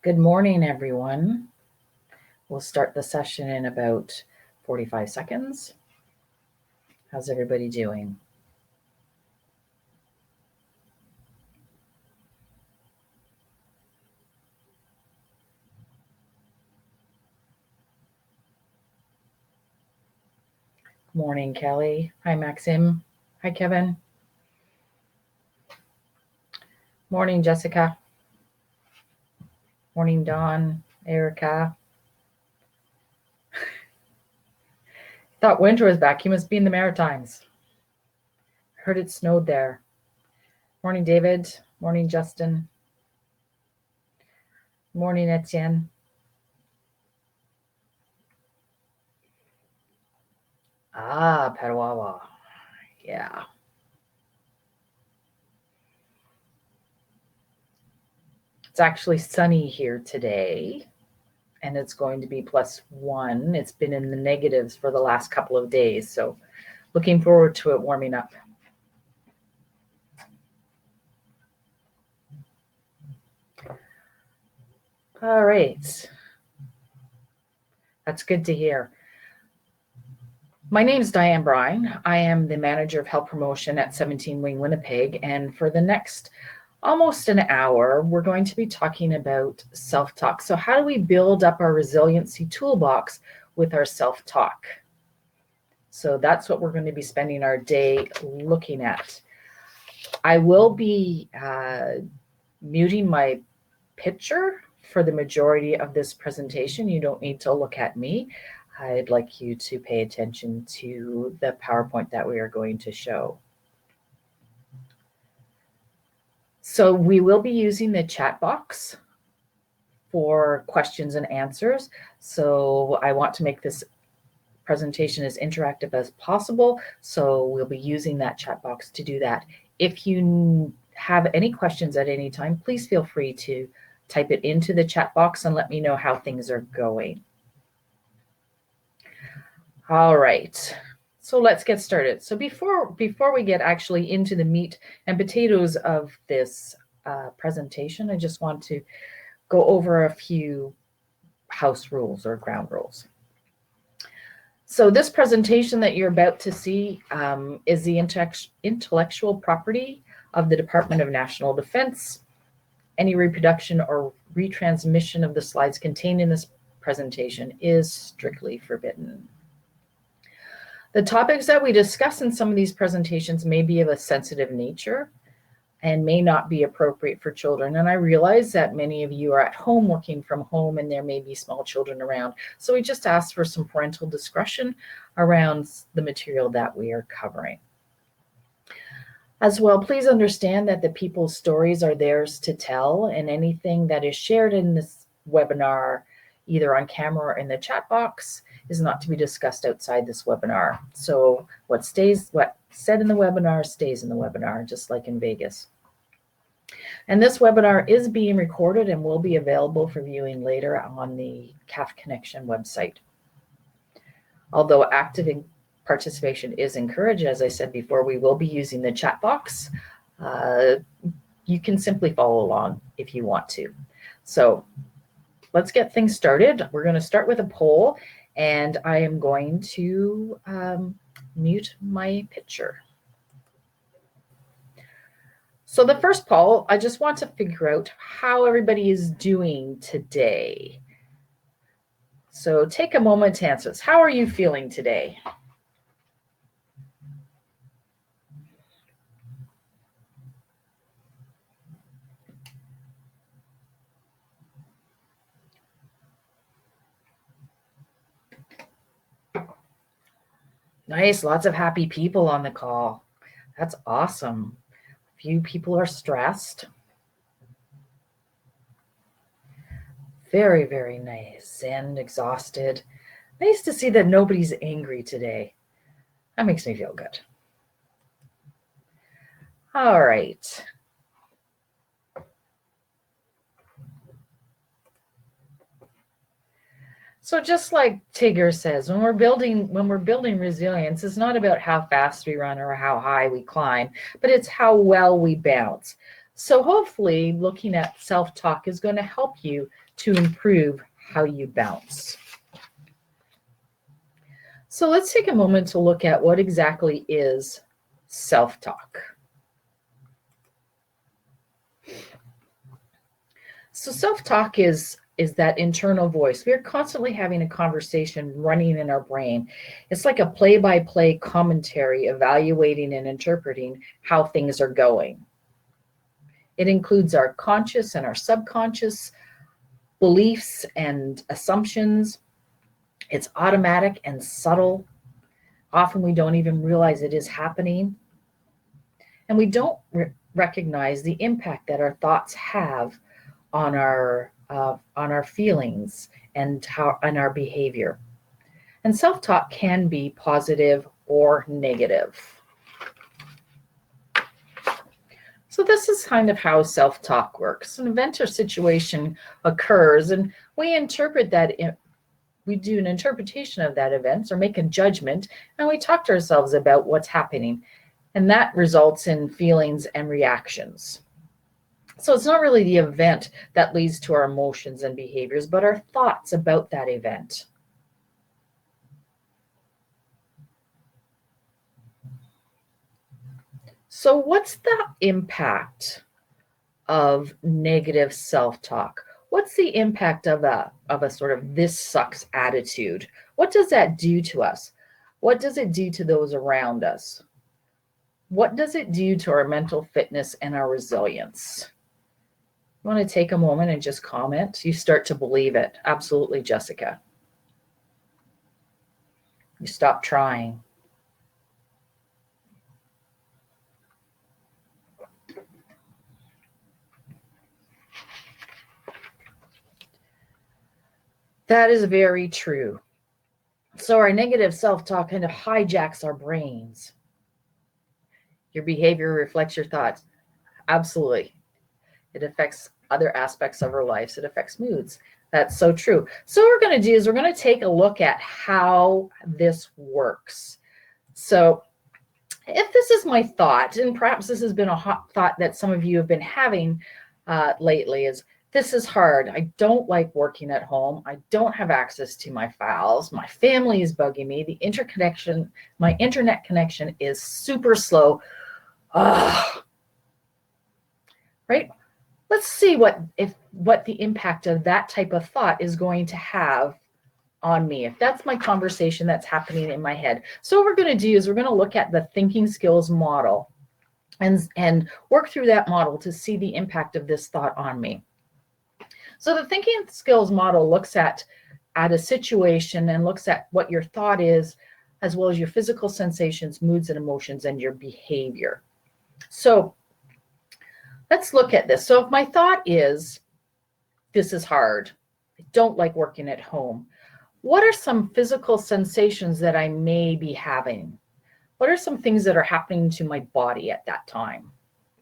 Good morning, everyone. We'll start the session in about 45 seconds. How's everybody doing? Morning, Kelly. Hi, Maxim. Hi, Kevin. Morning, Jessica. Morning, Dawn, Erica. Thought winter was back. You must be in the Maritimes. Heard it snowed there. Morning, David. Morning, Justin. Morning, Etienne. Petawawa. Yeah. It's actually sunny here today, and it's going to be +1. It's been in the negatives for the last couple of days, so looking forward to it warming up. All right. That's good to hear. My name is Diane Brine. I am the manager of health promotion at 17 Wing Winnipeg, and for the next almost an hour, we're going to be talking about self-talk. So how do we build up our resiliency toolbox with our self-talk? So that's what we're going to be spending our day looking at. I will be muting my picture for the majority of this presentation. You don't need to look at me. I'd like you to pay attention to the PowerPoint that we are going to show. So we will be using the chat box for questions and answers. So I want to make this presentation as interactive as possible. So we'll be using that chat box to do that. If you have any questions at any time, please feel free to type it into the chat box and let me know how things are going. All right, so let's get started. So before we get actually into the meat and potatoes of this presentation, I just want to go over a few house rules or ground rules. So this presentation that you're about to see is the intellectual property of the Department of National Defense. Any reproduction or retransmission of the slides contained in this presentation is strictly forbidden. The topics that we discuss in some of these presentations may be of a sensitive nature and may not be appropriate for children. And I realize that many of you are at home working from home and there may be small children around. So we just ask for some parental discretion around the material that we are covering. As well, please understand that the people's stories are theirs to tell, and anything that is shared in this webinar, either on camera or in the chat box, is not to be discussed outside this webinar. So what said in the webinar stays in the webinar, just like in Vegas. And this webinar is being recorded and will be available for viewing later on the CAF Connection website. Although active participation is encouraged, as I said before, we will be using the chat box. You can simply follow along if you want to. So let's get things started. We're going to start with a poll, and I am going to mute my picture. So the first poll, I just want to figure out how everybody is doing today. So take a moment to answer this. How are you feeling today? Nice, lots of happy people on the call. That's awesome. Few people are stressed. Very, very nice and exhausted. Nice to see that nobody's angry today. That makes me feel good. All right. So just like Tigger says, when we're building resilience, it's not about how fast we run or how high we climb, but it's how well we bounce. So hopefully looking at self-talk is going to help you to improve how you bounce. So let's take a moment to look at what exactly is self-talk. So self-talk is that internal voice. We're constantly having a conversation running in our brain. It's like a play-by-play commentary evaluating and interpreting how things are going. It includes our conscious and our subconscious beliefs and assumptions. It's automatic and subtle. Often we don't even realize it is happening. And we don't recognize the impact that our thoughts have on our feelings and our behavior. And self-talk can be positive or negative. So this is kind of how self-talk works. An event or situation occurs, and we interpret that. We do an interpretation of that event or make a judgment, and we talk to ourselves about what's happening, and that results in feelings and reactions. So it's not really the event that leads to our emotions and behaviors, but our thoughts about that event. So what's the impact of negative self-talk? What's the impact of a sort of this sucks attitude? What does that do to us? What does it do to those around us? What does it do to our mental fitness and our resilience? You want to take a moment and just comment? You start to believe it. Absolutely, Jessica. You stop trying. That is very true. So our negative self-talk kind of hijacks our brains. Your behavior reflects your thoughts. Absolutely. It affects other aspects of our lives. It affects moods. That's so true. So what we're going to do is we're going to take a look at how this works. So if this is my thought, and perhaps this has been a hot thought that some of you have been having lately, is this is hard. I don't like working at home. I don't have access to my files. My family is bugging me. My internet connection is super slow. Ugh. Right? Let's see what the impact of that type of thought is going to have on me, if that's my conversation that's happening in my head. So what we're going to do is we're going to look at the thinking skills model and work through that model to see the impact of this thought on me. So the thinking skills model looks at a situation and looks at what your thought is, as well as your physical sensations, moods and emotions, and your behavior. So let's look at this. So if my thought is, this is hard, I don't like working at home, what are some physical sensations that I may be having? What are some things that are happening to my body at that time?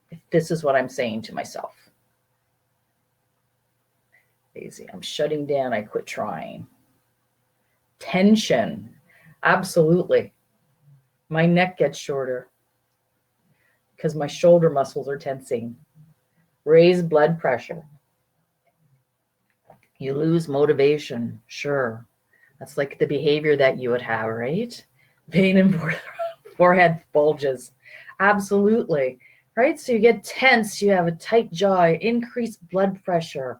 If this is what I'm saying to myself. Lazy, I'm shutting down, I quit trying. Tension, absolutely. My neck gets shorter because my shoulder muscles are tensing. Raised blood pressure. You lose motivation, sure. That's like the behavior that you would have, right? Pain in forehead bulges. Absolutely, right? So you get tense, you have a tight jaw, increased blood pressure,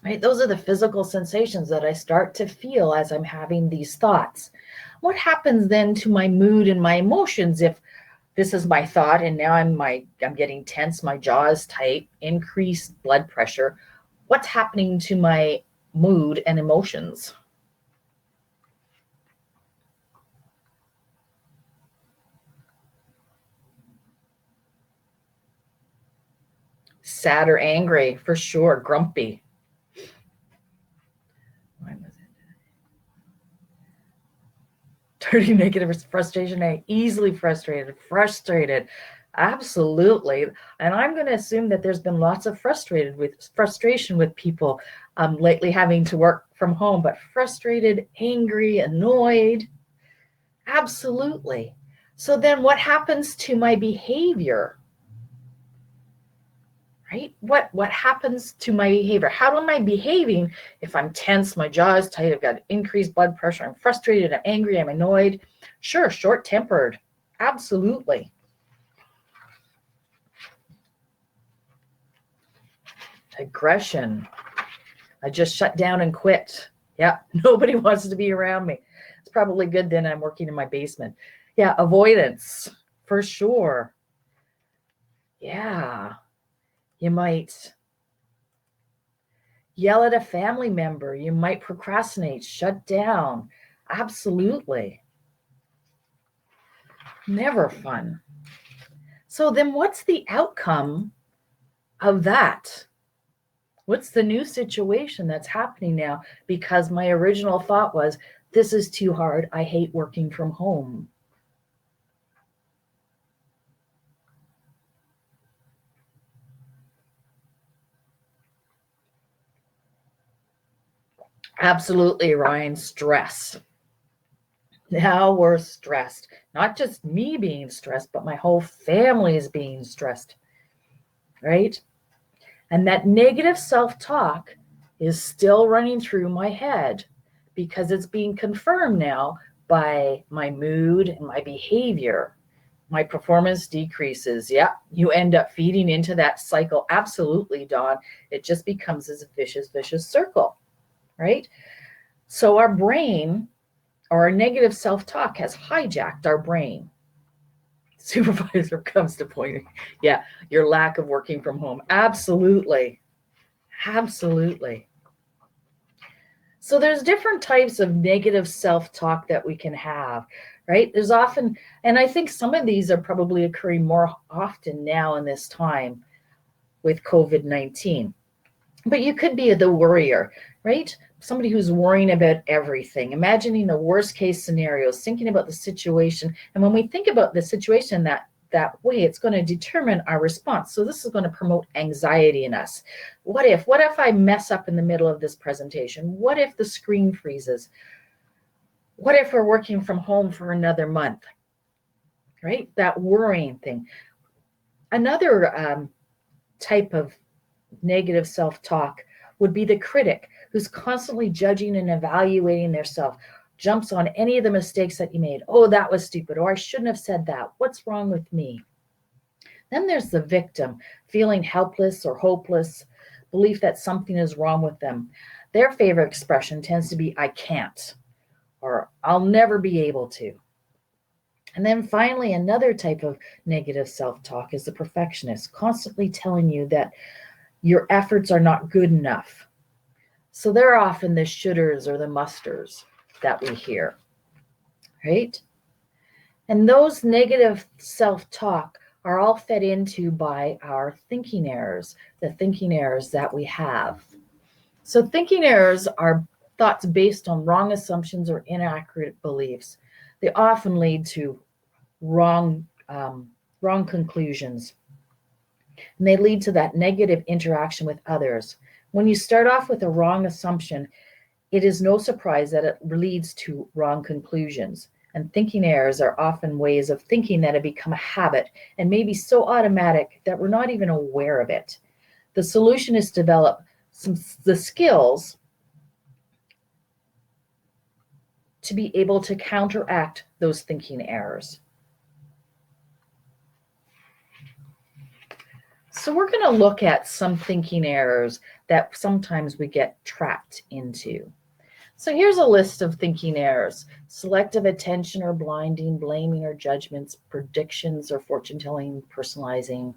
right? Those are the physical sensations that I start to feel as I'm having these thoughts. What happens then to my mood and my emotions if this is my thought and now I'm getting tense, my jaw is tight, increased blood pressure? What's happening to my mood and emotions? Sad or angry, for sure. Grumpy. Why was it? Dirty, negative, frustration, easily frustrated. Absolutely. And I'm going to assume that there's been lots of frustration with people lately having to work from home, but frustrated, angry, annoyed. Absolutely. So then what happens to my behavior? right? What happens to my behavior? How am I behaving if I'm tense, my jaw is tight, I've got increased blood pressure, I'm frustrated, I'm angry, I'm annoyed? Sure, short-tempered. Absolutely. Aggression. I just shut down and quit. Yeah, nobody wants to be around me. It's probably good then I'm working in my basement. Yeah, avoidance, for sure. Yeah, you might yell at a family member. You might procrastinate, shut down. Absolutely. Never fun. So then what's the outcome of that? What's the new situation that's happening now? Because my original thought was, this is too hard. I hate working from home. Absolutely, Ryan. Stress. Now we're stressed. Not just me being stressed, but my whole family is being stressed, right? And that negative self-talk is still running through my head because it's being confirmed now by my mood and my behavior. My performance decreases. Yeah, you end up feeding into that cycle. Absolutely, Dawn. It just becomes this vicious circle, right? So our brain, or our negative self-talk, has hijacked our brain. Supervisor comes to pointing. Yeah, your lack of working from home. Absolutely. Absolutely. So there's different types of negative self-talk that we can have, right? There's often, and I think some of these are probably occurring more often now in this time with COVID-19. But you could be the worrier, right? Somebody who's worrying about everything, imagining the worst case scenarios, thinking about the situation. And when we think about the situation that way, it's going to determine our response. So this is going to promote anxiety in us. What if I mess up in the middle of this presentation? What if the screen freezes? What if we're working from home for another month? Right? That worrying thing. Another type of negative self-talk would be the critic who's constantly judging and evaluating their self, jumps on any of the mistakes that you made. Oh, that was stupid, or I shouldn't have said that. What's wrong with me? Then there's the victim, feeling helpless or hopeless, belief that something is wrong with them. Their favorite expression tends to be, I can't, or I'll never be able to. And then finally, another type of negative self-talk is the perfectionist, constantly telling you that your efforts are not good enough. So they're often the shoulders or the musters that we hear, right? And those negative self-talk are all fed into by our thinking errors, the thinking errors that we have. So thinking errors are thoughts based on wrong assumptions or inaccurate beliefs. They often lead to wrong conclusions. And they lead to that negative interaction with others. When you start off with a wrong assumption, it is no surprise that it leads to wrong conclusions. And thinking errors are often ways of thinking that have become a habit and maybe so automatic that we're not even aware of it. The solution is to develop the skills to be able to counteract those thinking errors. So we're going to look at some thinking errors that sometimes we get trapped into. So here's a list of thinking errors: selective attention or blinding, blaming or judgments, predictions or fortune telling, personalizing,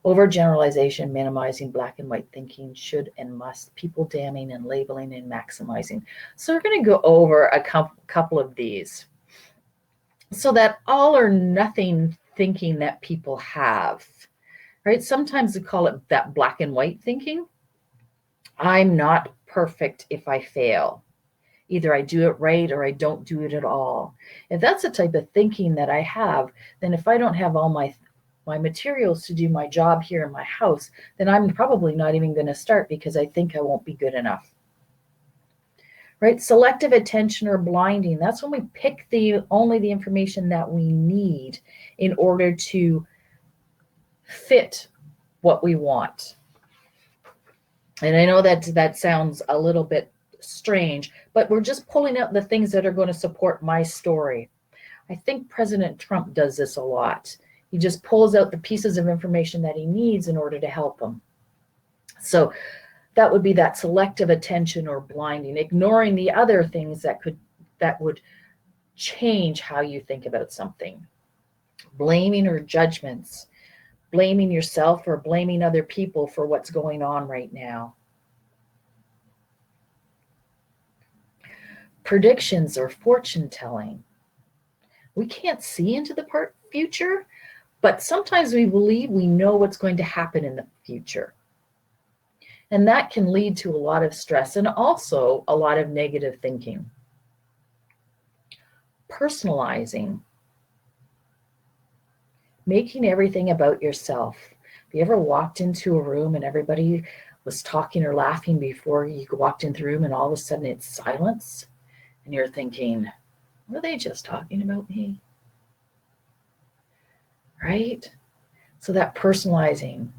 overgeneralization, minimizing, black and white thinking, should and must, people damning and labeling and maximizing. So we're going to go over a couple of these. So that all or nothing thinking that people have, right? Sometimes they call it that black and white thinking. I'm not perfect if I fail. Either I do it right or I don't do it at all. If that's the type of thinking that I have, then if I don't have all my materials to do my job here in my house, then I'm probably not even going to start because I think I won't be good enough. Right? Selective attention or blinding, that's when we pick only the information that we need in order to fit what we want. And I know that that sounds a little bit strange, but we're just pulling out the things that are going to support my story. I think President Trump does this a lot. He just pulls out the pieces of information that he needs in order to help him. So that would be that selective attention or blinding, ignoring the other things that would change how you think about something. Blaming or judgments, blaming yourself or blaming other people for what's going on right now. Predictions or fortune telling. We can't see into the future, but sometimes we believe we know what's going to happen in the future. And that can lead to a lot of stress and also a lot of negative thinking. Personalizing, making everything about yourself. Have you ever walked into a room and everybody was talking or laughing before you walked into the room and all of a sudden it's silence? And you're thinking, were they just talking about me? Right? So that personalizing.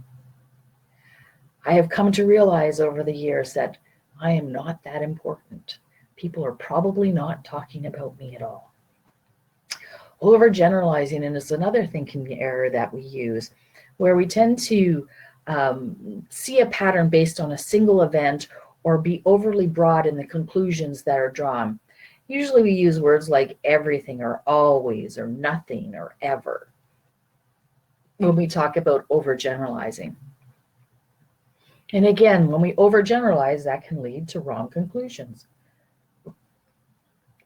I have come to realize over the years that I am not that important. People are probably not talking about me at all. Overgeneralizing is another thinking error that we use, where we tend to see a pattern based on a single event or be overly broad in the conclusions that are drawn. Usually we use words like everything or always or nothing or ever when we talk about overgeneralizing. And again, when we overgeneralize, that can lead to wrong conclusions.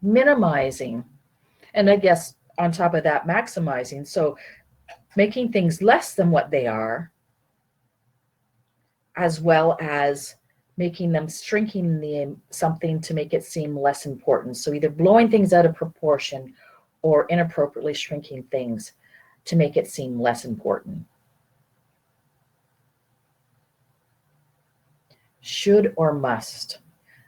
Minimizing, and I guess on top of that, maximizing. So making things less than what they are, as well as making them shrinking something to make it seem less important. So either blowing things out of proportion or inappropriately shrinking things to make it seem less important. Should or must.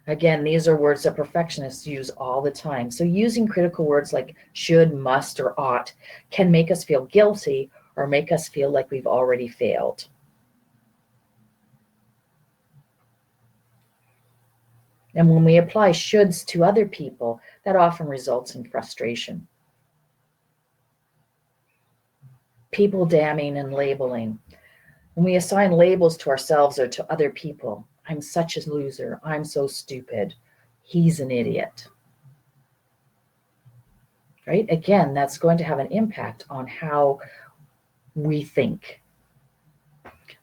Again, these are words that perfectionists use all the time. So using critical words like should, must, or ought can make us feel guilty or make us feel like we've already failed. And when we apply shoulds to other people, that often results in frustration. People damning and labeling. When we assign labels to ourselves or to other people, I'm such a loser, I'm so stupid, he's an idiot. Right? Again, that's going to have an impact on how we think.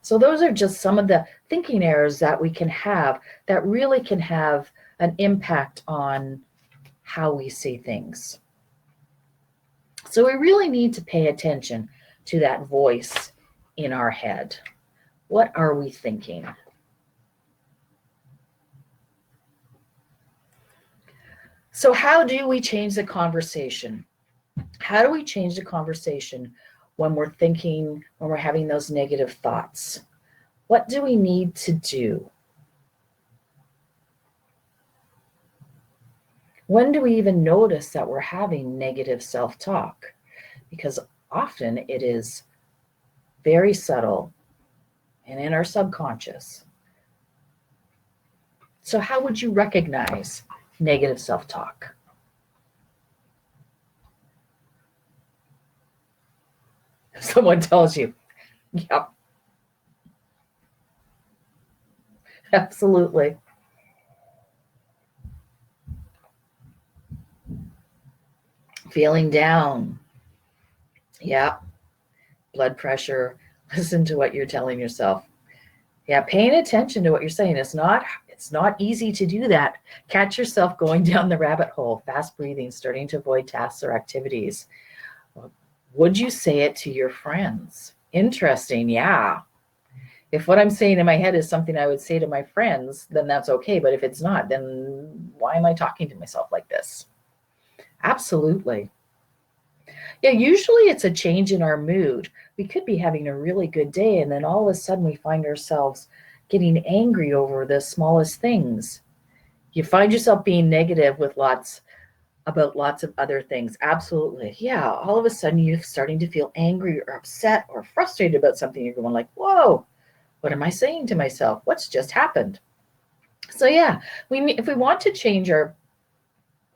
So those are just some of the thinking errors that we can have that really can have an impact on how we see things. So we really need to pay attention to that voice in our head. What are we thinking? So how do we change the conversation? How do we change the conversation when we're thinking, when we're having those negative thoughts? What do we need to do? When do we even notice that we're having negative self-talk? Because often it is very subtle and in our subconscious. So how would you recognize negative self-talk? If someone tells you, yep, absolutely. Feeling down. Yeah. Blood pressure. Listen to what you're telling yourself. Yeah, paying attention to what you're saying. It's not easy to do that. Catch yourself going down the rabbit hole, fast breathing, starting to avoid tasks or activities. Would you say it to your friends? Interesting, yeah. If what I'm saying in my head is something I would say to my friends, then that's okay. But if it's not, then why am I talking to myself like this? Absolutely. Yeah, usually it's a change in our mood. We could be having a really good day, and then all of a sudden we find ourselves getting angry over the smallest things. You find yourself being negative with lots of other things. Absolutely. Yeah, all of a sudden you're starting to feel angry or upset or frustrated about something. You're going like, whoa, What am I saying to myself? What's just happened? So yeah, if we want to change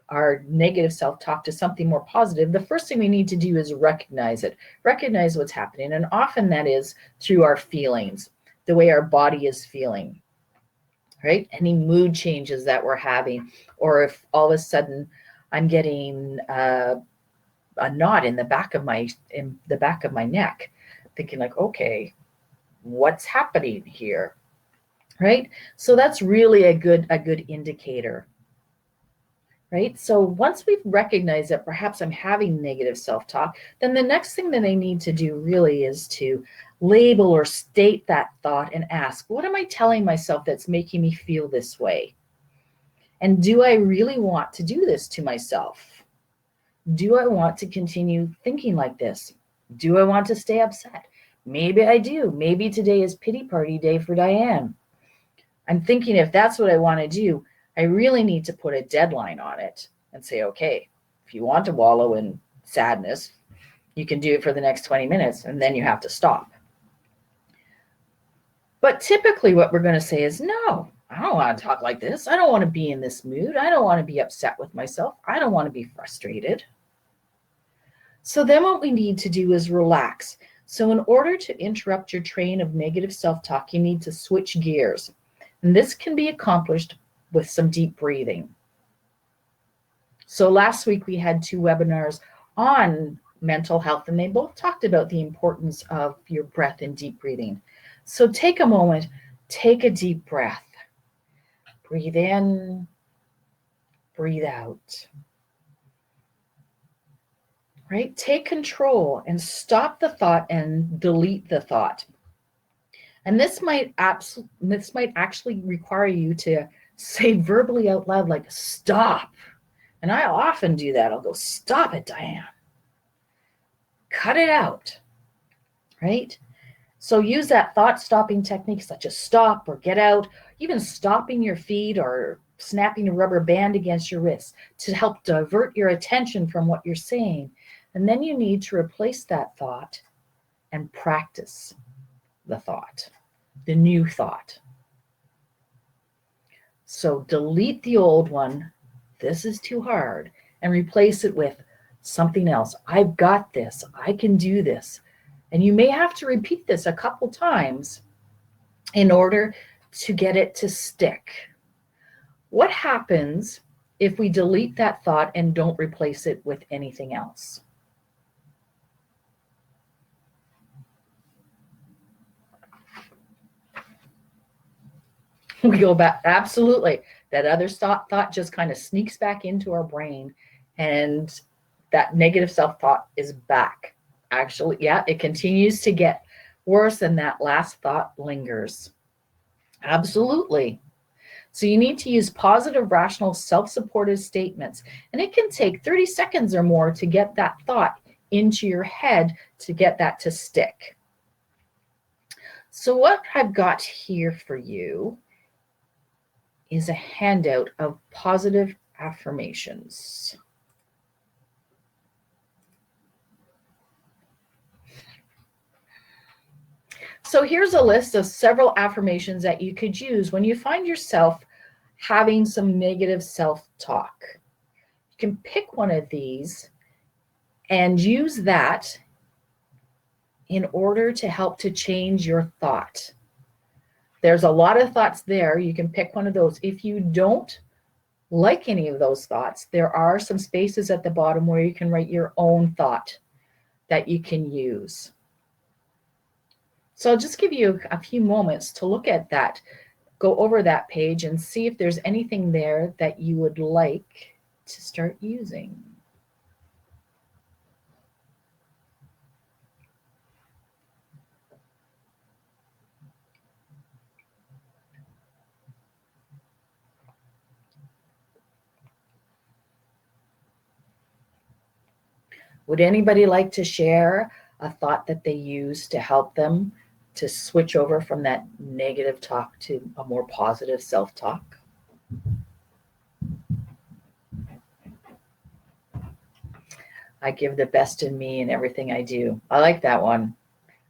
our negative self-talk to something more positive, the first thing we need to do is recognize it, recognize what's happening. And often that is through our feelings, the way our body is feeling, right? Any mood changes that we're having, or if all of a sudden I'm getting a knot in the back of my neck, thinking like, okay, what's happening here, right? So that's really a good indicator. Right? So once we've recognized that perhaps I'm having negative self-talk, then the next thing that I need to do really is to label or state that thought and ask, what am I telling myself that's making me feel this way? And do I really want to do this to myself? Do I want to continue thinking like this? Do I want to stay upset? Maybe I do. Maybe today is pity party day for Diane. I'm thinking if that's what I want to do, I really need to put a deadline on it and say, okay, if you want to wallow in sadness, you can do it for the next 20 minutes and then you have to stop. But typically what we're going to say is, no, I don't want to talk like this. I don't want to be in this mood. I don't want to be upset with myself. I don't want to be frustrated. So then what we need to do is relax. So in order to interrupt your train of negative self-talk, you need to switch gears. And this can be accomplished with some deep breathing. So last week we had 2 webinars on mental health, and they both talked about the importance of your breath and deep breathing. So take a moment, take a deep breath. Breathe in, breathe out. Right? Take control and stop the thought and delete the thought. And this might actually require you to say verbally out loud, like, stop. And I often do that. I'll go, stop it, Diane. Cut it out, right? So use that thought stopping technique such as stop or get out, even stopping your feet or snapping a rubber band against your wrist to help divert your attention from what you're saying. And then you need to replace that thought and practice the thought, the new thought. So delete the old one, this is too hard, and replace it with something else. I've got this, I can do this. And you may have to repeat this a couple times in order to get it to stick. What happens if we delete that thought and don't replace it with anything else? We go back, absolutely. That other thought just kind of sneaks back into our brain, and that negative self-thought is back. Actually, yeah, it continues to get worse, and that last thought lingers. Absolutely. So you need to use positive, rational, self-supportive statements, and it can take 30 seconds or more to get that thought into your head to get that to stick. So what I've got here for you is a handout of positive affirmations. So here's a list of several affirmations that you could use when you find yourself having some negative self-talk. You can pick one of these and use that in order to help to change your thought. There's a lot of thoughts there. You can pick one of those. If you don't like any of those thoughts, there are some spaces at the bottom where you can write your own thought that you can use. So I'll just give you a few moments to look at that, go over that page and see if there's anything there that you would like to start using. Would anybody like to share a thought that they use to help them to switch over from that negative talk to a more positive self-talk? I give the best in me in everything I do. I like that one.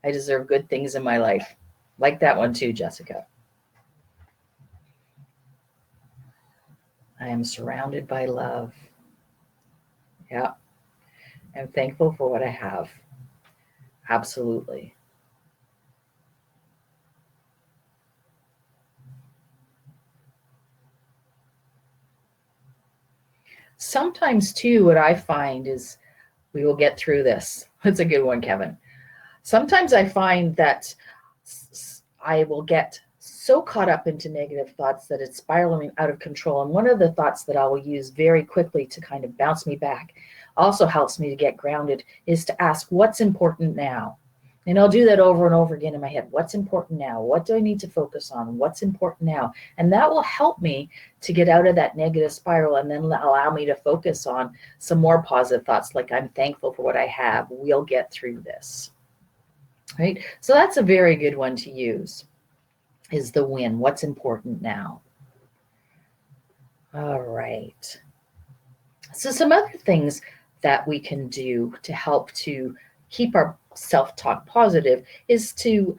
I deserve good things in my life. Like that one too, Jessica. I am surrounded by love. Yeah. I'm thankful for what I have. Absolutely. Sometimes too, what I find is we will get through this. That's a good one, Kevin. Sometimes I find that I will get so caught up into negative thoughts that it's spiraling out of control. And one of the thoughts that I will use very quickly to kind of bounce me back, also helps me to get grounded, is to ask, what's important now? And I'll do that over and over again in my head. What's important now? What do I need to focus on? What's important now? And that will help me to get out of that negative spiral and then allow me to focus on some more positive thoughts, like I'm thankful for what I have. We'll get through this. Right? So that's a very good one to use, is the win. What's important now? All right. So some other things that we can do to help to keep our self-talk positive is to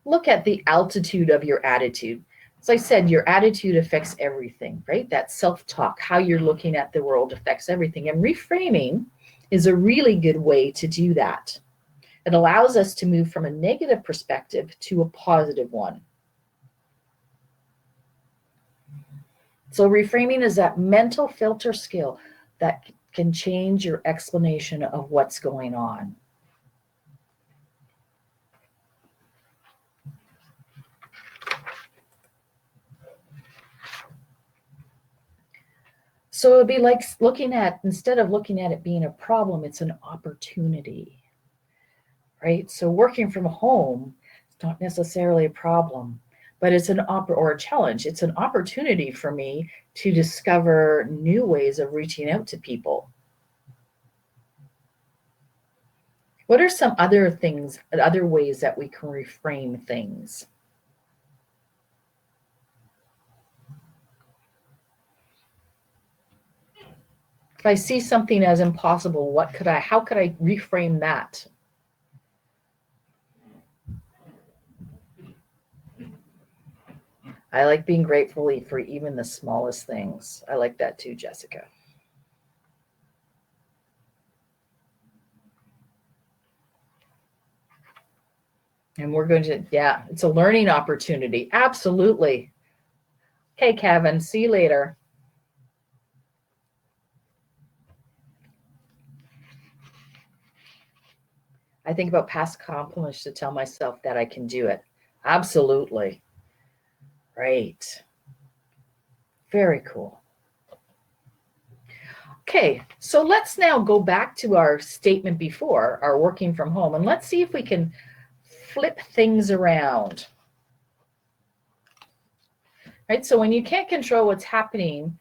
look at the altitude of your attitude. As I said, your attitude affects everything, right? That self-talk, how you're looking at the world affects everything. And reframing is a really good way to do that. It allows us to move from a negative perspective to a positive one. So reframing is that mental filter skill that can change your explanation of what's going on. So it'd be like looking at, instead of looking at it being a problem, it's an opportunity, right? So working from home is not necessarily a problem, but it's or a challenge. It's an opportunity for me to discover new ways of reaching out to people. What are some other things, other ways that we can reframe things? If I see something as impossible, how could I reframe that? I like being grateful for even the smallest things. I like that too, Jessica. And we're going to, yeah, it's a learning opportunity. Absolutely. Okay, Kevin, see you later. I think about past compliments to tell myself that I can do it. Absolutely. Right. Very cool. Okay, so let's now go back to our statement before, our working from home, and let's see if we can flip things around. Right, so when you can't control what's happening,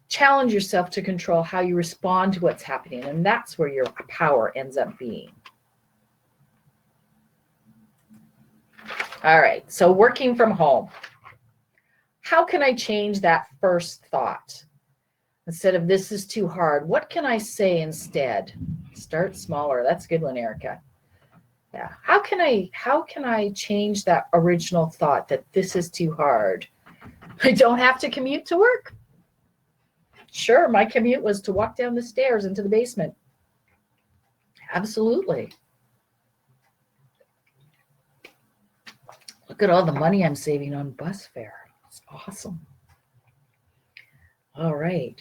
challenge yourself to control how you respond to what's happening, and that's where your power ends up being. All right, so working from home. How can I change that first thought? Instead of this is too hard, what can I say instead? Start smaller. That's a good one, Erica. Yeah. How can I change that original thought that this is too hard? I don't have to commute to work. Sure, my commute was to walk down the stairs into the basement. Absolutely. Look at all the money I'm saving on bus fare. It's awesome. All right.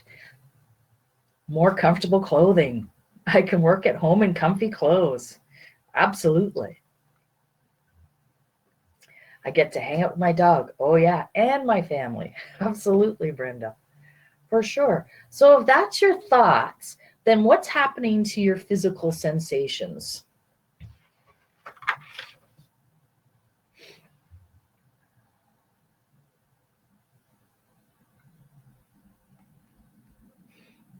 More comfortable clothing. I can work at home in comfy clothes. Absolutely. I get to hang out with my dog. Oh, yeah. And my family. Absolutely, Brenda. For sure. So if that's your thoughts, then what's happening to your physical sensations?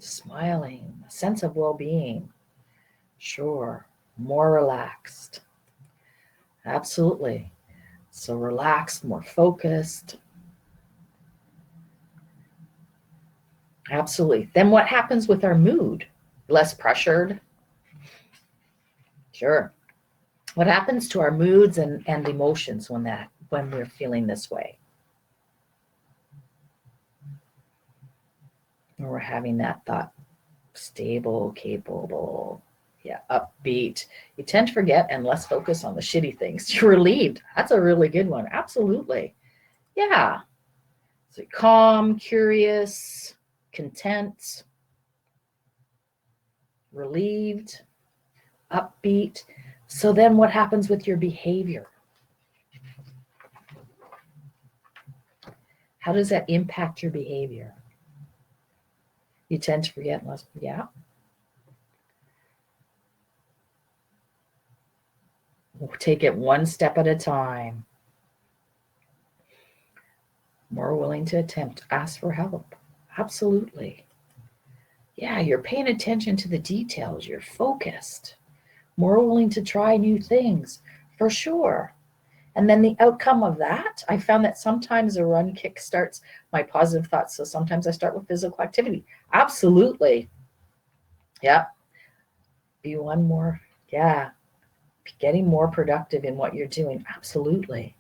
Smiling, a sense of well-being. Sure. More relaxed. Absolutely. So relaxed, more focused. Absolutely. Then what happens with our mood? Less pressured? Sure. What happens to our moods and emotions when we're feeling this way? When we're having that thought, stable, capable, yeah, upbeat. You tend to forget and less focus on the shitty things. You're relieved. That's a really good one. Absolutely. Yeah. So calm, curious, content, relieved, upbeat. So then what happens with your behavior? How does that impact your behavior? You tend to forget less. Yeah. We'll take it one step at a time. More willing to attempt, ask for help. Absolutely. Yeah, you're paying attention to the details. You're focused. More willing to try new things, for sure. And then the outcome of that, I found that sometimes a run kickstarts my positive thoughts. So sometimes I start with physical activity. Absolutely. Yeah. Be one more. Yeah. Getting more productive in what you're doing. Absolutely.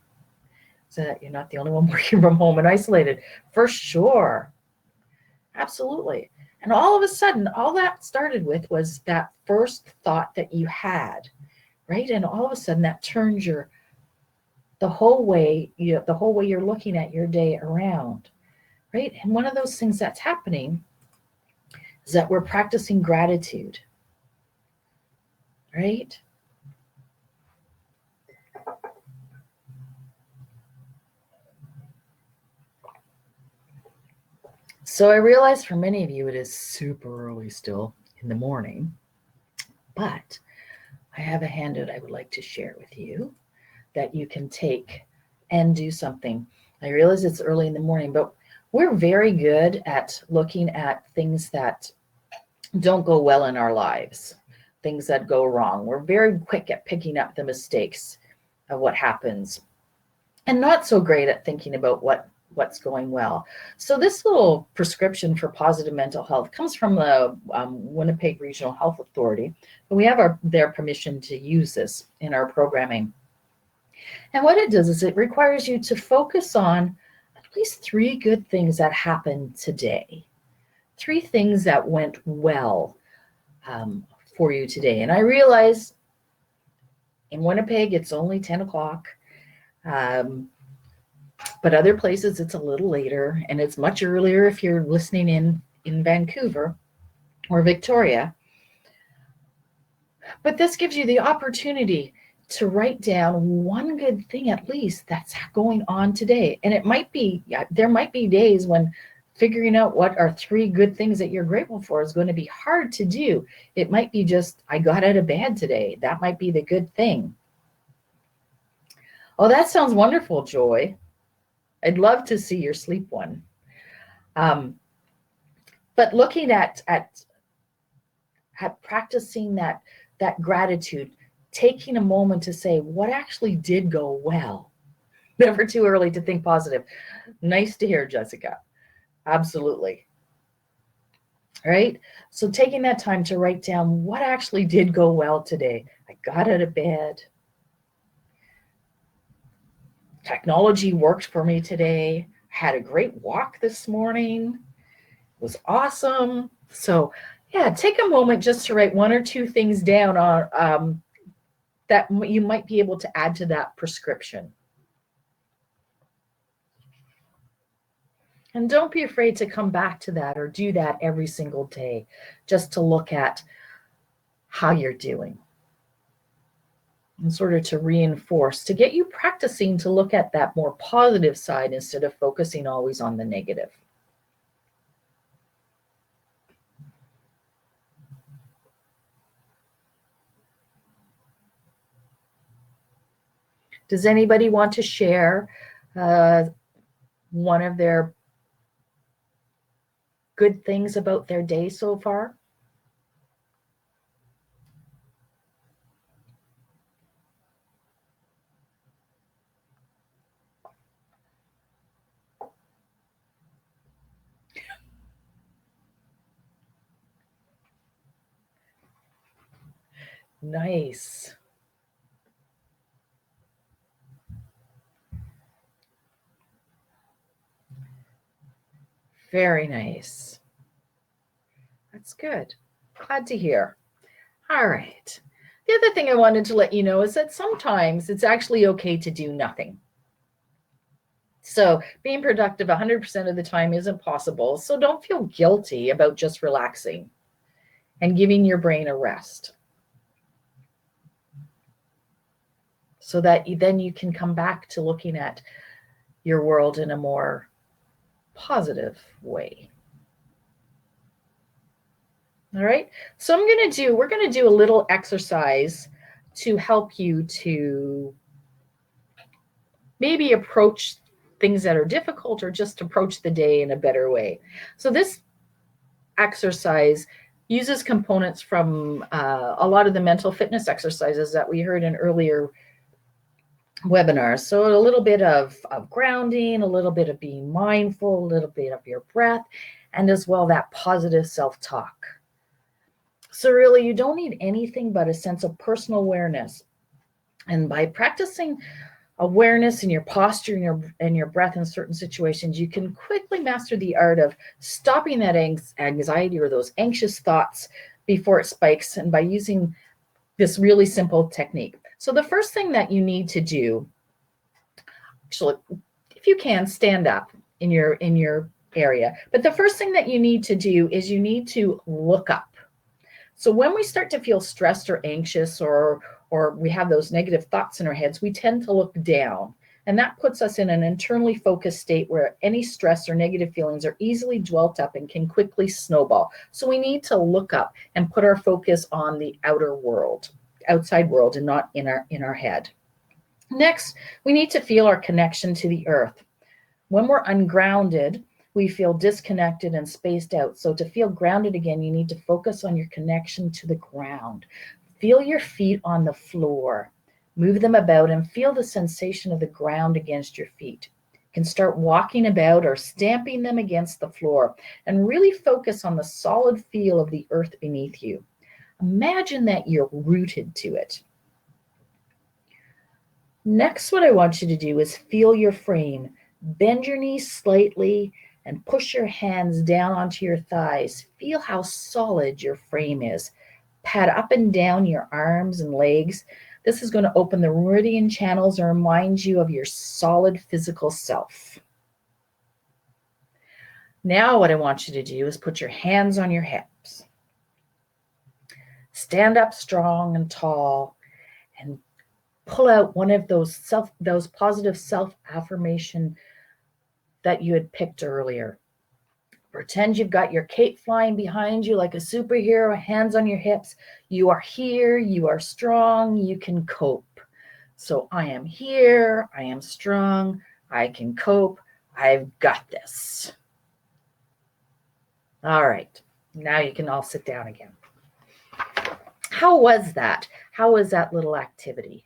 So that you're not the only one working from home and isolated. For sure. Absolutely. And all of a sudden, all that started with was that first thought that you had, right? And all of a sudden that turns the whole way you're looking at your day around, right? And one of those things that's happening is that we're practicing gratitude, right? So I realize for many of you it is super early still in the morning, but I have a handout I would like to share with you that you can take and do something. I realize it's early in the morning, but we're very good at looking at things that don't go well in our lives, things that go wrong. We're very quick at picking up the mistakes of what happens and not so great at thinking about what's going well. So this little prescription for positive mental health comes from the Winnipeg Regional Health Authority, and we have their permission to use this in our programming. And what it does is it requires you to focus on at least 3 good things that happened today, 3 things that went well for you today. And I realize in Winnipeg it's only 10 o'clock. But other places it's a little later, and it's much earlier if you're listening in Vancouver or Victoria. But this gives you the opportunity to write down one good thing at least that's going on today. And there might be days when figuring out what are 3 good things that you're grateful for is going to be hard to do. It might be just, I got out of bed today. That might be the good thing. Oh, that sounds wonderful, Joy. I'd love to see your sleep one. But looking at practicing that gratitude, taking a moment to say, what actually did go well? Never too early to think positive. Nice to hear, Jessica. Absolutely. All right. So taking that time to write down what actually did go well today. I got out of bed. Technology worked for me today. Had a great walk this morning. It was awesome. So yeah, take a moment just to write 1 or 2 things down on that you might be able to add to that prescription. And don't be afraid to come back to that or do that every single day, just to look at how you're doing. And sort of to reinforce, to get you practicing to look at that more positive side instead of focusing always on the negative. Does anybody want to share one of their good things about their day so far? Nice. Very nice. That's good. Glad to hear. All right. The other thing I wanted to let you know is that sometimes it's actually okay to do nothing. So being productive 100% of the time isn't possible. So don't feel guilty about just relaxing and giving your brain a rest, so that then you can come back to looking at your world in a more positive way. All right. So we're going to do a little exercise to help you to maybe approach things that are difficult, or just approach the day in a better way. So this exercise uses components from a lot of the mental fitness exercises that we heard in earlier webinars. So a little bit of grounding, a little bit of being mindful, a little bit of your breath, and as well that positive self-talk. So really, you don't need anything but a sense of personal awareness. And by practicing awareness in your posture and your breath in certain situations, you can quickly master the art of stopping that anxiety or those anxious thoughts before it spikes, and by using this really simple technique. So the first thing that you need to do, actually, if you can, stand up in your area. But the first thing that you need to do is you need to look up. So when we start to feel stressed or anxious, or we have those negative thoughts in our heads, we tend to look down. And that puts us in an internally focused state where any stress or negative feelings are easily dwelt up and can quickly snowball. So we need to look up and put our focus on the outside world, and not in our head. Next, we need to feel our connection to the earth. When we're ungrounded, we feel disconnected and spaced out. So to feel grounded again, you need to focus on your connection to the ground. Feel your feet on the floor. Move them about and feel the sensation of the ground against your feet. You can start walking about or stamping them against the floor, and really focus on the solid feel of the earth beneath you. Imagine that you're rooted to it. Next, what I want you to do is feel your frame. Bend your knees slightly and push your hands down onto your thighs. Feel how solid your frame is. Pat up and down your arms and legs. This is going to open the meridian channels and remind you of your solid physical self. Now what I want you to do is put your hands on your hips. Stand up strong and tall, and pull out one of those positive self-affirmation that you had picked earlier. Pretend you've got your cape flying behind you like a superhero, hands on your hips. You are here, you are strong, you can cope. So I am here, I am strong, I can cope, I've got this. All right, now you can all sit down again. How was that? How was that little activity?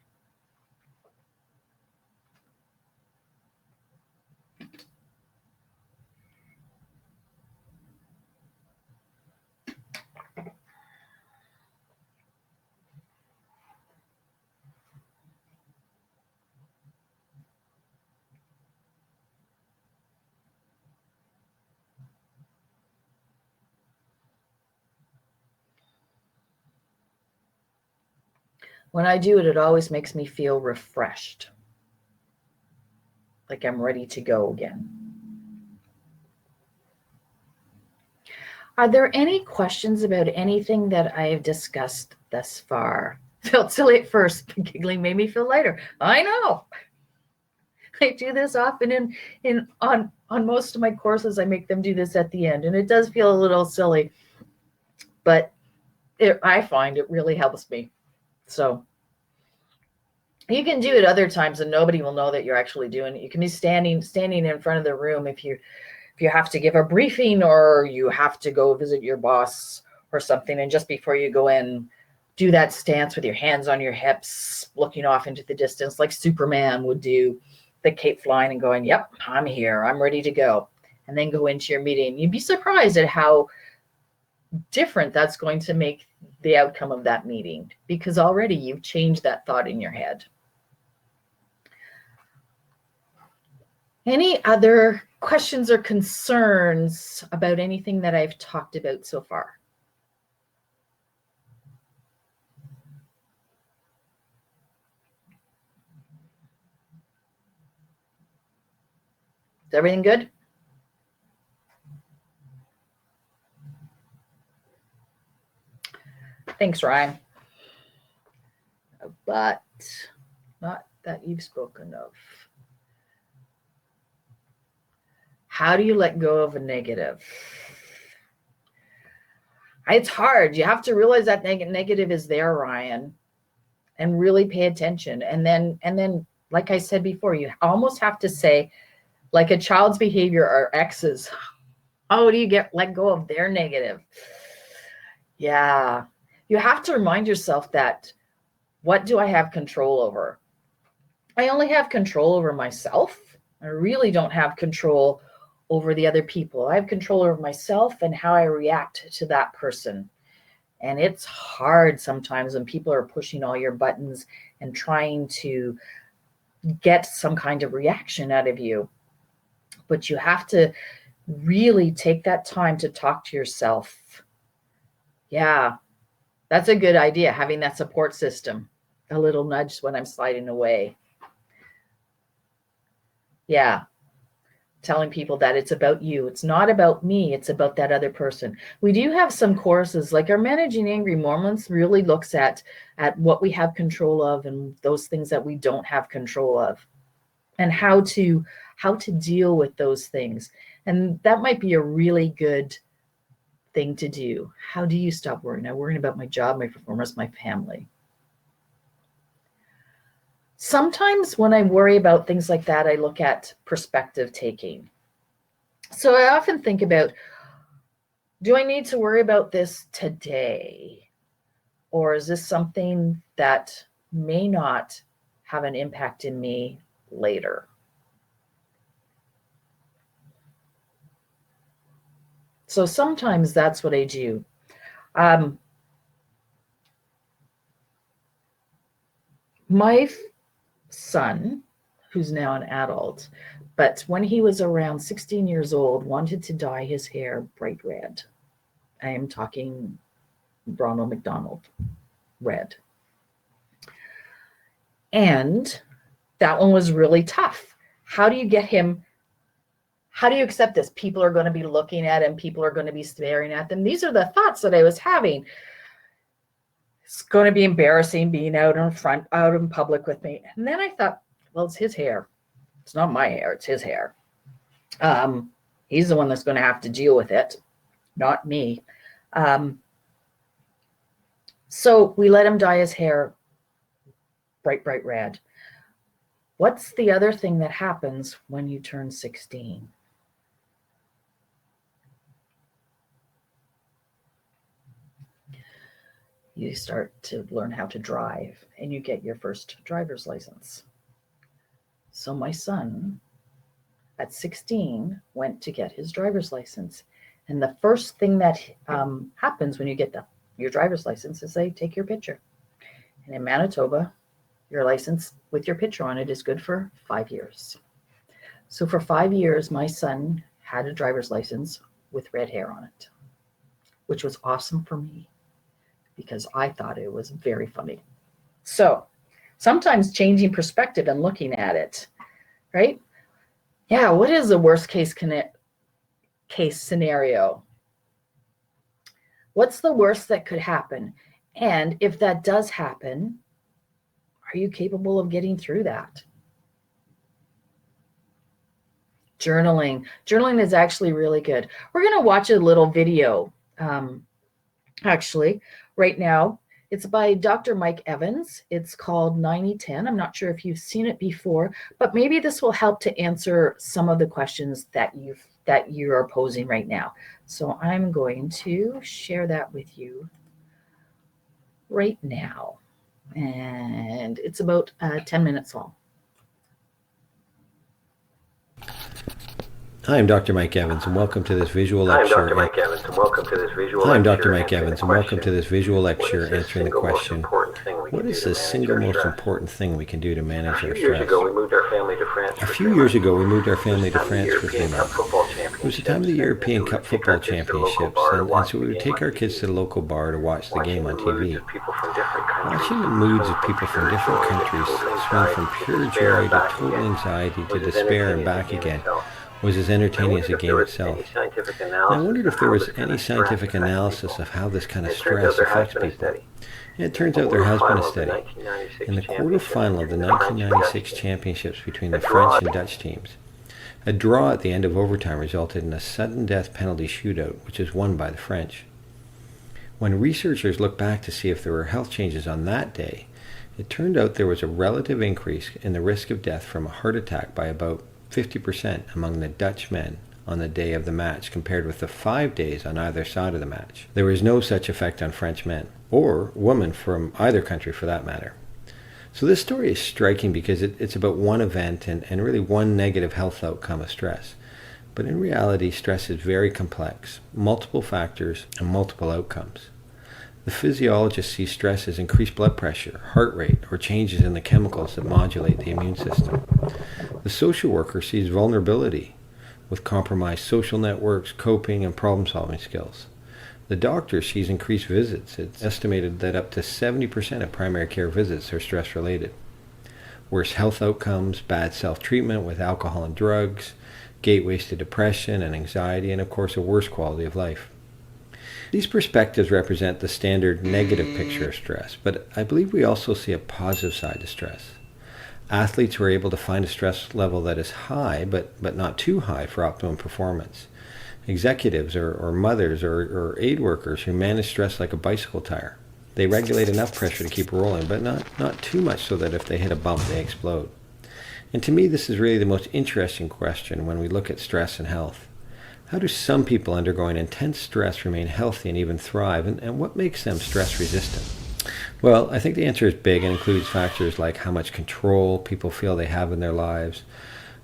When I do it, it always makes me feel refreshed, like I'm ready to go again. Are there any questions about anything that I have discussed thus far? Felt silly at first, but giggling made me feel lighter. I know. I do this often on most of my courses. I make them do this at the end, and it does feel a little silly, but I find it really helps me. So you can do it other times and nobody will know that you're actually doing it. You can be standing in front of the room if you have to give a briefing, or you have to go visit your boss or something, and just before you go in, do that stance with your hands on your hips, looking off into the distance like Superman would do, the cape flying and going, yep, I'm here, I'm ready to go. And then go into your meeting. You'd be surprised at how different that's going to make the outcome of that meeting, because already you've changed that thought in your head. Any other questions or concerns about anything that I've talked about so far? Is everything good? Thanks, Ryan. But not that you've spoken of. How do you let go of a negative? It's hard. You have to realize that negative is there, Ryan, and really pay attention. And then, like I said before, you almost have to say, like a child's behavior or exes, how do you let go of their negative? Yeah. You have to remind yourself that, what do I have control over? I only have control over myself. I really don't have control over the other people. I have control over myself and how I react to that person. And it's hard sometimes when people are pushing all your buttons and trying to get some kind of reaction out of you. But you have to really take that time to talk to yourself. Yeah, that's a good idea, having that support system. A little nudge when I'm sliding away. Yeah. Telling people that it's about you. It's not about me. It's about that other person. We do have some courses, like our Managing Angry Moments really looks at what we have control of and those things that we don't have control of, and how to deal with those things. And that might be a really good thing to do. How do you stop worrying? I'm worrying about my job, my performance, my family. Sometimes when I worry about things like that, I look at perspective taking. So I often think about, do I need to worry about this today? Or is this something that may not have an impact in me later? So sometimes that's what I do. My son, who's now an adult, but when he was around 16 years old, wanted to dye his hair bright red. I am talking Ronald McDonald red. And that one was really tough. How do you get him? How do you accept this? People are going to be looking at him. People are going to be staring at them. These are the thoughts that I was having. It's going to be embarrassing being out in public with me. And then I thought, well, it's his hair. It's not my hair. It's his hair. He's the one that's going to have to deal with it, not me. So we let him dye his hair bright, bright red. What's the other thing that happens when you turn 16? You start to learn how to drive and you get your first driver's license. So my son at 16 went to get his driver's license. And the first thing that happens when you get your driver's license is they take your picture. And in Manitoba, your license with your picture on it is good for 5 years. So for 5 years, my son had a driver's license with red hair on it, which was awesome for me because I thought it was very funny. So sometimes changing perspective and looking at it, right? Yeah, what is the worst case scenario? What's the worst that could happen? And if that does happen, are you capable of getting through that? Journaling is actually really good. We're going to watch a little video actually right now. It's by Dr. Mike Evans. It's called 90-10. I'm not sure if you've seen it before, but maybe this will help to answer some of the questions that you are posing right now. So I'm going to share that with you right now. And it's about 10 minutes long. Hi, I'm Dr. Mike Evans, and welcome to this visual lecture. I'm Dr. Mike Evans, and welcome to this visual lecture answering the question, what is the single most important thing we can do to manage our stress? family to France. A few years ago, we moved our family to France for 3 European Cup months. football It was the time of the European Cup football championships, and so we would take our kids to the local bar to watch the game on TV. Watching the moods of people from different countries swing from pure joy to total anxiety to despair and back again was as entertaining as the game itself. And I wondered if there was any scientific analysis of how this kind of stress affects people. And it turns out there has been a study. In the quarterfinal of the 1996 championships between the French and Dutch teams, a draw at the end of overtime resulted in a sudden death penalty shootout, which was won by the French. When researchers looked back to see if there were health changes on that day, it turned out there was a relative increase in the risk of death from a heart attack by about 50% among the Dutch men on the day of the match compared with the 5 days on either side of the match. There was no such effect on French men, or women from either country for that matter. So this story is striking because it's about one event and really one negative health outcome of stress. But in reality, stress is very complex, multiple factors and multiple outcomes. The physiologist sees stress as increased blood pressure, heart rate, or changes in the chemicals that modulate the immune system. The social worker sees vulnerability with compromised social networks, coping, and problem-solving skills. The doctor sees increased visits. It's estimated that up to 70% of primary care visits are stress-related. Worse health outcomes, bad self-treatment with alcohol and drugs, gateways to depression and anxiety, and of course a worse quality of life. These perspectives represent the standard negative picture of stress, but I believe we also see a positive side to stress. Athletes who are able to find a stress level that is high, but not too high for optimum performance. Executives or mothers or aid workers who manage stress like a bicycle tire. They regulate enough pressure to keep rolling, but not too much so that if they hit a bump, they explode. And to me, this is really the most interesting question when we look at stress and health. How do some people undergoing intense stress remain healthy and even thrive, and what makes them stress resistant? Well, I think the answer is big and includes factors like how much control people feel they have in their lives,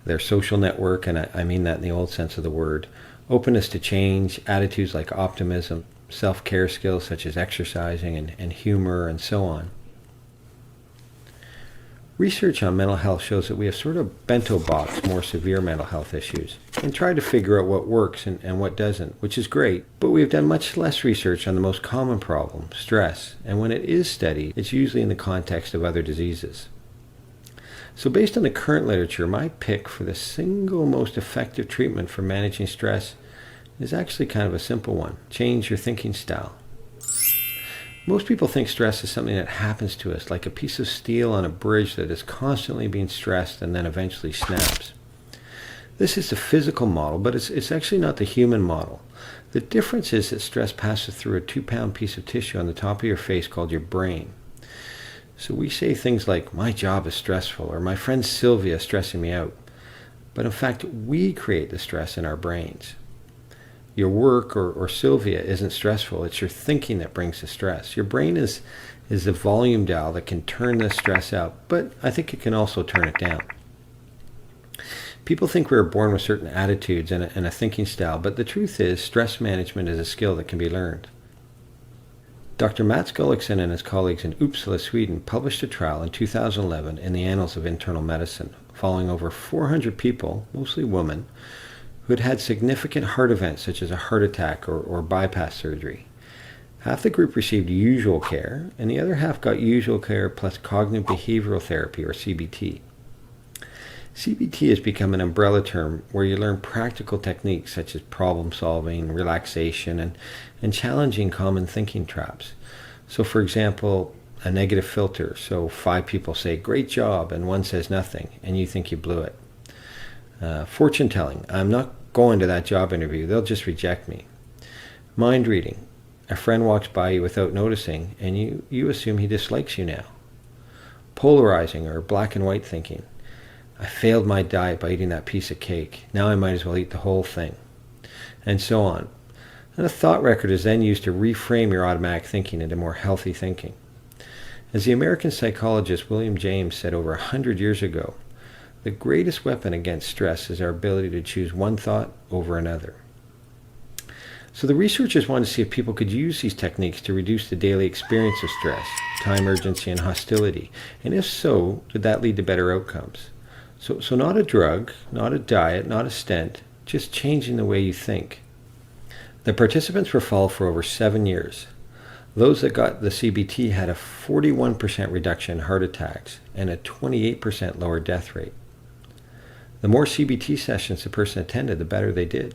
their social network, and I mean that in the old sense of the word, openness to change, attitudes like optimism, self-care skills such as exercising and humor, and so on. Research on mental health shows that we have sort of bento boxed more severe mental health issues and tried to figure out what works and what doesn't, which is great, but we have done much less research on the most common problem, stress, and when it is studied, it's usually in the context of other diseases. So based on the current literature, my pick for the single most effective treatment for managing stress is actually kind of a simple one. Change your thinking style. Most people think stress is something that happens to us, like a piece of steel on a bridge that is constantly being stressed and then eventually snaps. This is the physical model, but it's actually not the human model. The difference is that stress passes through a 2-pound piece of tissue on the top of your face called your brain. So we say things like, my job is stressful, or my friend Sylvia is stressing me out. But in fact, we create the stress in our brains. Your work or Sylvia isn't stressful. It's your thinking that brings the stress. Your brain is the volume dial that can turn the stress up, but I think it can also turn it down. People think we are born with certain attitudes and a thinking style, but the truth is stress management is a skill that can be learned. Dr. Mats Gullikson and his colleagues in Uppsala, Sweden, published a trial in 2011 in the Annals of Internal Medicine, following over 400 people, mostly women, who had had significant heart events such as a heart attack or bypass surgery. Half the group received usual care, and the other half got usual care plus cognitive behavioral therapy, or CBT. CBT has become an umbrella term where you learn practical techniques such as problem solving, relaxation, and challenging common thinking traps. So for example, a negative filter. So 5 people say, great job, and 1 says nothing, and you think you blew it. Fortune telling. I'm not going to that job interview. They'll just reject me. Mind reading. A friend walks by you without noticing, and you assume he dislikes you now. Polarizing or black and white thinking. I failed my diet by eating that piece of cake. Now I might as well eat the whole thing. And so on. And a thought record is then used to reframe your automatic thinking into more healthy thinking. As the American psychologist William James said over 100 years ago, the greatest weapon against stress is our ability to choose one thought over another. So the researchers wanted to see if people could use these techniques to reduce the daily experience of stress, time urgency, and hostility. And if so, did that lead to better outcomes? So not a drug, not a diet, not a stent, just changing the way you think. The participants were followed for over 7 years. Those that got the CBT had a 41% reduction in heart attacks and a 28% lower death rate. The more CBT sessions the person attended, the better they did.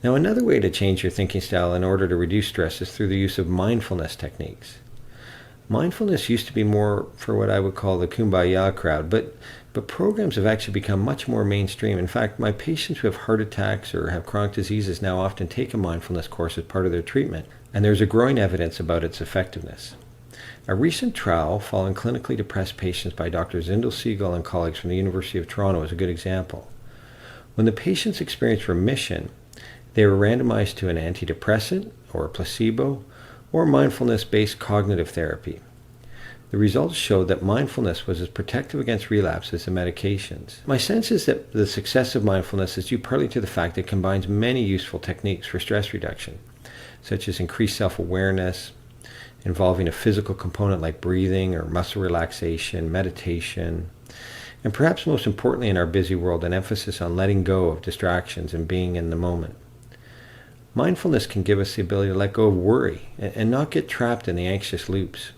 Now, another way to change your thinking style in order to reduce stress is through the use of mindfulness techniques. Mindfulness used to be more for what I would call the kumbaya crowd, but programs have actually become much more mainstream. In fact, my patients who have heart attacks or have chronic diseases now often take a mindfulness course as part of their treatment, and there's a growing evidence about its effectiveness. A recent trial following clinically depressed patients by Dr. Zindel Siegel and colleagues from the University of Toronto is a good example. When the patients experienced remission, they were randomized to an antidepressant or a placebo or mindfulness-based cognitive therapy. The results showed that mindfulness was as protective against relapse as the medications. My sense is that the success of mindfulness is due partly to the fact that it combines many useful techniques for stress reduction, such as increased self-awareness, involving a physical component like breathing or muscle relaxation, meditation, and perhaps most importantly in our busy world, an emphasis on letting go of distractions and being in the moment. Mindfulness can give us the ability to let go of worry and not get trapped in the anxious loops.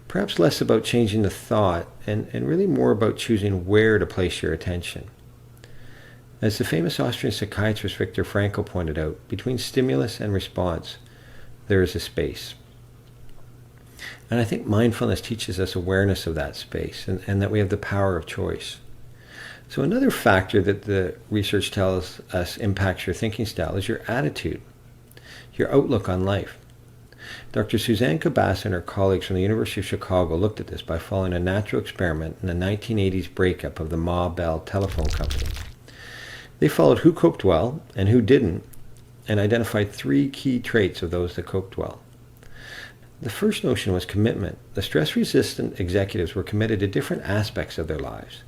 Perhaps less about changing the thought and really more about choosing where to place your attention. As the famous Austrian psychiatrist Viktor Frankl pointed out, between stimulus and response, there is a space. And I think mindfulness teaches us awareness of that space and that we have the power of choice. So another factor that the research tells us impacts your thinking style is your attitude, your outlook on life. Dr. Suzanne Cabas and her colleagues from the University of Chicago looked at this by following a natural experiment in the 1980s breakup of the Ma Bell telephone company. They followed who coped well and who didn't, and identified 3 key traits of those that coped well. The first notion was commitment. The stress-resistant executives were committed to different aspects of their lives.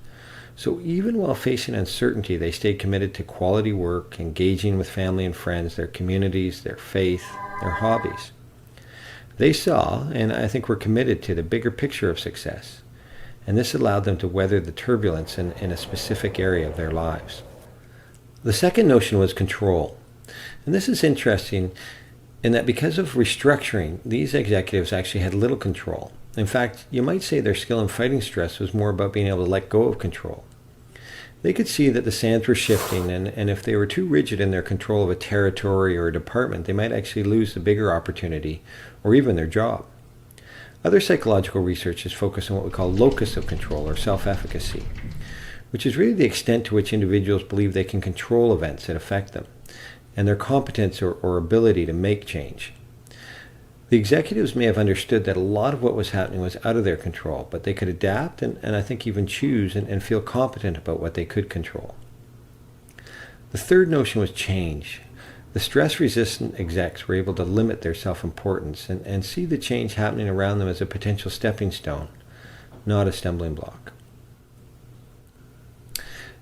So even while facing uncertainty, they stayed committed to quality work, engaging with family and friends, their communities, their faith, their hobbies. They saw, and I think were committed to, the bigger picture of success, and this allowed them to weather the turbulence in a specific area of their lives. The second notion was control, and this is interesting in that because of restructuring, these executives actually had little control. In fact, you might say their skill in fighting stress was more about being able to let go of control. They could see that the sands were shifting, and if they were too rigid in their control of a territory or a department, they might actually lose the bigger opportunity or even their job. Other psychological research is focused on what we call locus of control or self-efficacy, which is really the extent to which individuals believe they can control events that affect them and their competence or ability to make change. The executives may have understood that a lot of what was happening was out of their control, but they could adapt and I think even choose and feel competent about what they could control. The third notion was change. The stress-resistant execs were able to limit their self-importance and see the change happening around them as a potential stepping stone, not a stumbling block.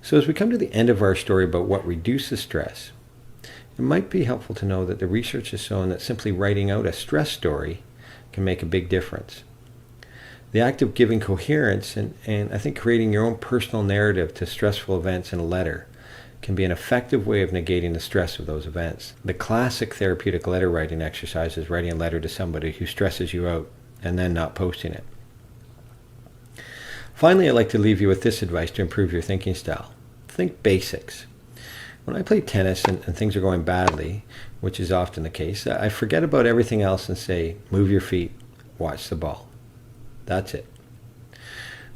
So as we come to the end of our story about what reduces stress, it might be helpful to know that the research has shown that simply writing out a stress story can make a big difference. The act of giving coherence and I think creating your own personal narrative to stressful events in a letter can be an effective way of negating the stress of those events. The classic therapeutic letter writing exercise is writing a letter to somebody who stresses you out and then not posting it. Finally, I'd like to leave you with this advice to improve your thinking style. Think basics. When I play tennis and things are going badly, which is often the case, I forget about everything else and say, move your feet, watch the ball. That's it.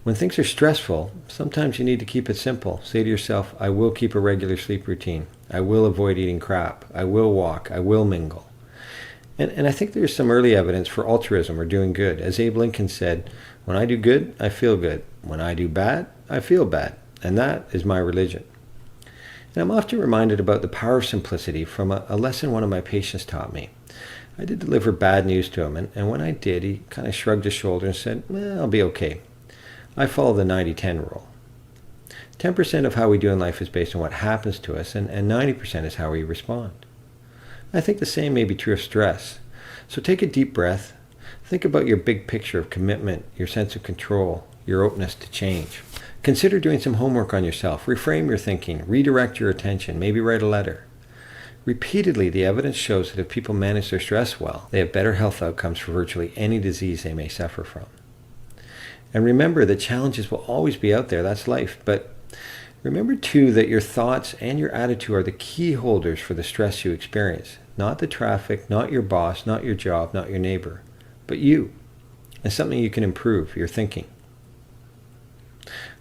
When things are stressful, sometimes you need to keep it simple. Say to yourself, I will keep a regular sleep routine. I will avoid eating crap. I will walk. I will mingle. And I think there's some early evidence for altruism or doing good. As Abe Lincoln said, when I do good, I feel good. When I do bad, I feel bad. And that is my religion. And I'm often reminded about the power of simplicity from a lesson one of my patients taught me. I did deliver bad news to him, and when I did, he kind of shrugged his shoulder and said, well, I'll be okay. I follow the 90-10 rule. 10% of how we do in life is based on what happens to us, and 90% is how we respond. I think the same may be true of stress. So take a deep breath. Think about your big picture of commitment, your sense of control, your openness to change. Consider doing some homework on yourself. Reframe your thinking. Redirect your attention. Maybe write a letter. Repeatedly, the evidence shows that if people manage their stress well, they have better health outcomes for virtually any disease they may suffer from. And remember that challenges will always be out there. That's life. But remember, too, that your thoughts and your attitude are the key holders for the stress you experience. Not the traffic, not your boss, not your job, not your neighbor, but you. And something you can improve, your thinking.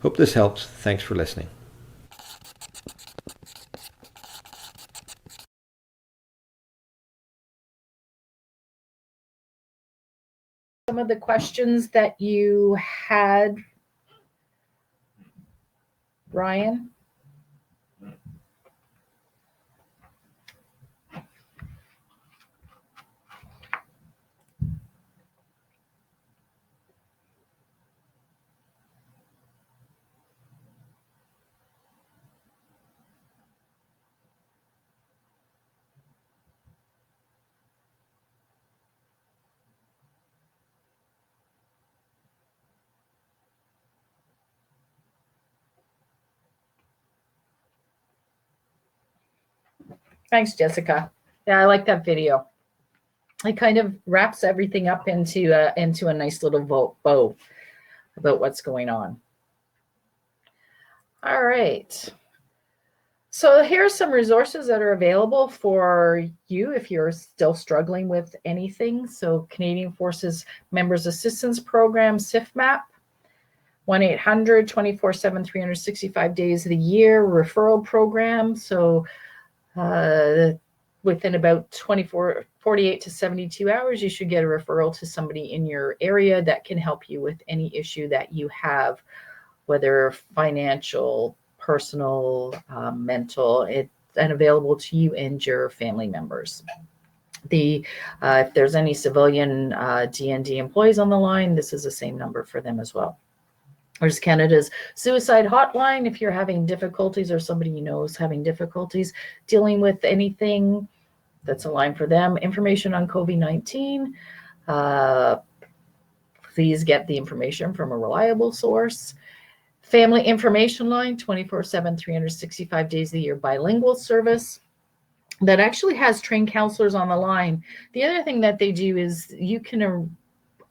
Hope this helps. Thanks for listening. Some of the questions that you had, Ryan. Thanks, Jessica. Yeah, I like that video. It kind of wraps everything up into a nice little bow about what's going on. All right. So here's some resources that are available for you if you're still struggling with anything. So Canadian Forces Members Assistance Program, CIFMAP, 1-800 24/7 365 days of the year referral program. So within about 48 to 72 hours, you should get a referral to somebody in your area that can help you with any issue that you have, whether financial, personal, mental, and available to you and your family members. If there's any civilian DND employees on the line, this is the same number for them as well. There's Canada's suicide hotline if you're having difficulties or somebody you know is having difficulties dealing with anything. That's a line for them. Information on COVID-19. Please get the information from a reliable source. Family information line, 24/7, 365 days a year bilingual service that actually has trained counselors on the line. The other thing that they do is you can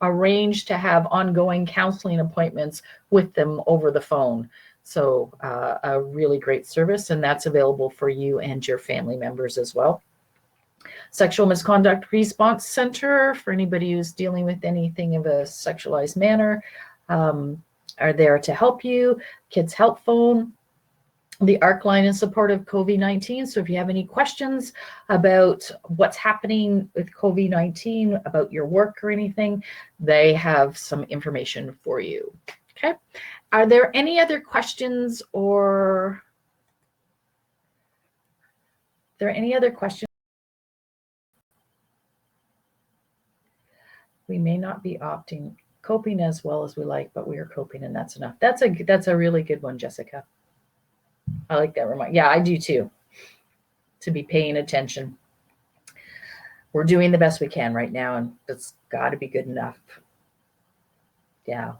arrange to have ongoing counseling appointments with them over the phone. So a really great service, and that's available for you and your family members as well. Sexual Misconduct Response Center, for anybody who's dealing with anything of a sexualized manner, are there to help you. Kids Help Phone, the ARC line in support of COVID-19. So if you have any questions about what's happening with COVID-19, about your work or anything, they have some information for you. Okay. Are there any other questions or We may not be coping as well as we like, but we are coping, and that's enough. That's a really good one, Jessica. I like that reminder. Yeah, I do too. To be paying attention. We're doing the best we can right now, and it's got to be good enough. Yeah.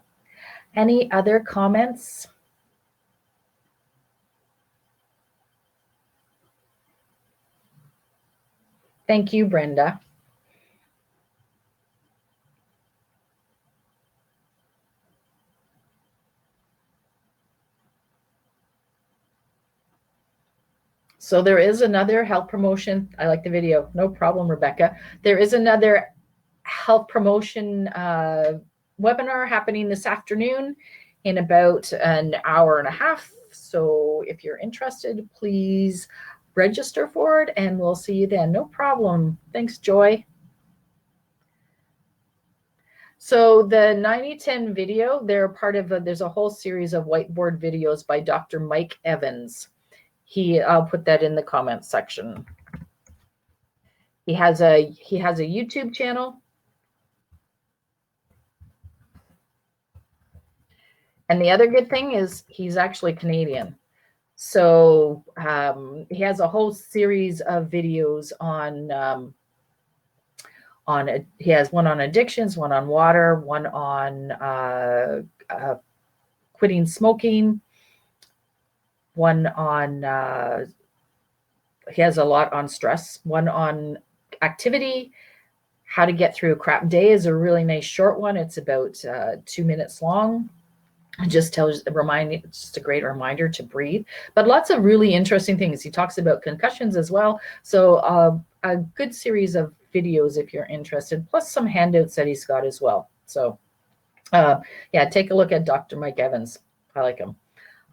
Any other comments? Thank you, Brenda. So there is another health promotion. I like the video. No problem, Rebecca. There is another health promotion webinar happening this afternoon in about an hour and a half. So if you're interested, please register for it, and we'll see you then. No problem. Thanks, Joy. So the 9010 video, they're part of there's a whole series of whiteboard videos by Dr. Mike Evans. I'll put that in the comments section. He has a YouTube channel. And the other good thing is he's actually Canadian. So he has a whole series of videos he has one on addictions, one on water, one on quitting smoking, one on, he has a lot on stress, one on activity, how to get through a crap day is a really nice short one. It's about 2 minutes long. It just tells, it's just a great reminder to breathe, but lots of really interesting things. He talks about concussions as well. So a good series of videos if you're interested, plus some handouts that he's got as well. So yeah, take a look at Dr. Mike Evans. I like him.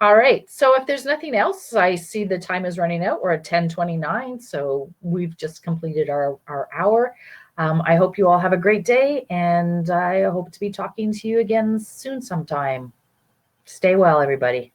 All right, so if there's nothing else, I see the time is running out. We're at 10:29, so we've just completed our hour. I hope you all have a great day, and I hope to be talking to you again soon sometime. Stay well, everybody.